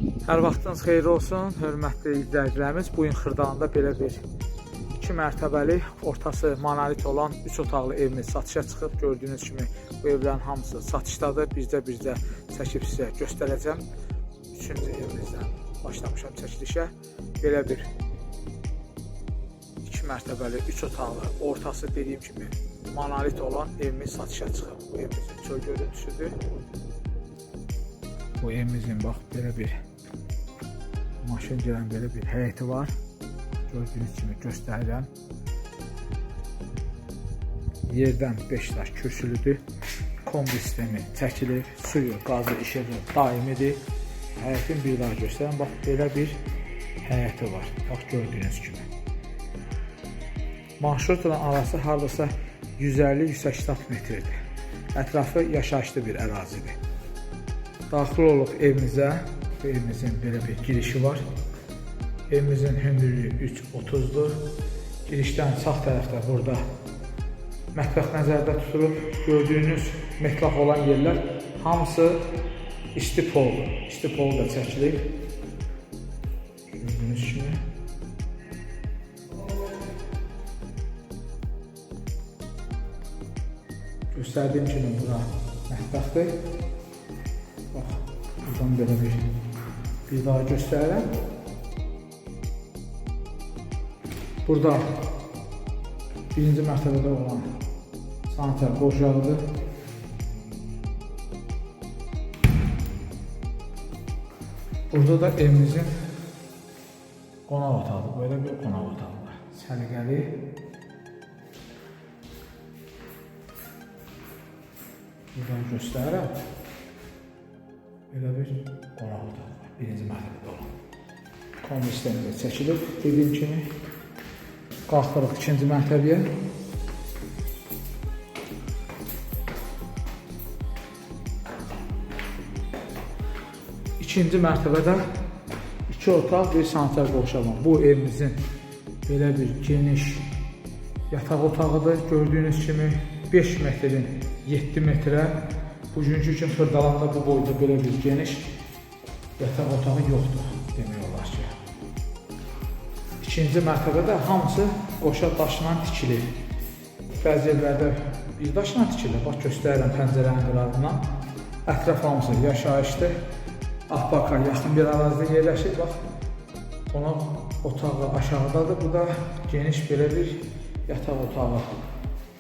Hər vaxtınız xeyirli olsun, hörmətli izləyicilərimiz. Bu gün Xırdalanda belə bir 2 mərtəbəli, ortası monolit olan 3 otaqlı evimiz satışa çıxıb. Gördüyünüz kimi bu evlərin hamısı satışdadır. Bircə çəkib sizə göstərəcəm. 3-cü evimizdən başlamışam çəkilişə. Belə bir 2 mərtəbəli, 3 otaqlı, ortası dediyim kimi monolit olan evimiz satışa çıxıb. Bu evimizin çöl görüntüsüdür. Bu evimizin bax belə bir maşın gələn belə bir həyəti var. Gördüyünüz kimi göstərirəm. Yerdən 5 daş köçülüdür. Kombi sistemi çəkilir. Suyu, qazı, işığı daimidir. Həyətin bir daha göstərəm. Bax belə bir həyəti var. Bax gördüyünüz kimi. Marşrutla arası hardasa 150-180 metrdir. Ətrafı yaşayışlı bir ərazidir. Daxil oluq evimizə. Bu evimizin belə bir girişi var. Evimizin hündürlüyü 3.30-dur. Girişdən sağ tərəfdə burada mətbəx nəzərdə tutulub. Gördüyünüz metlaq olan yerlər hamısı isti poldur. İsti pol da çəkilir. Gördüyünüz kimi. Göstərdiyim kimi bura mətbəxdir. Bax, buradan belə bir daha göstərirəm. Burada birinci mərtəbədə olan sanitar qovşağıdır. Burada da evimizin qonaq otağıdır. Böyle bir qonaq otağı var. Səliqəli. Buradan göstərirəm. Belə bir qonaq otağı var. Birinci mərtəbədə olan. Kombi sistemi də çəkilir. Dediyim kimi qalxırıq ikinci mərtəbəyə. İkinci mərtəbədə 2 otaq, bir sanitar qovşağı var. Bu evimizin belə bir geniş yataq otağıdır. Gördüyünüz kimi 5 metrin 7 metrə. Bugünkü gün Xırdalanda bu boyda belə bir geniş yataq otağı yoxdur demək olar ki. İkinci mərtəbədə hamısı qoşa daşla tikilir. Bəzi yerlərdə bir daşla tikilir. Bax göstərirəm pəncərənin qırağından. Ətraf hamısı yaşayışdır. Ahbaka yaxın bir ərazidə yerləşir. Bax qonaq otağı aşağıdadır. Bu da geniş belə bir yataq otağı.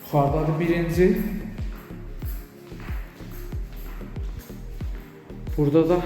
Yuxarıdadır birinci. Burada da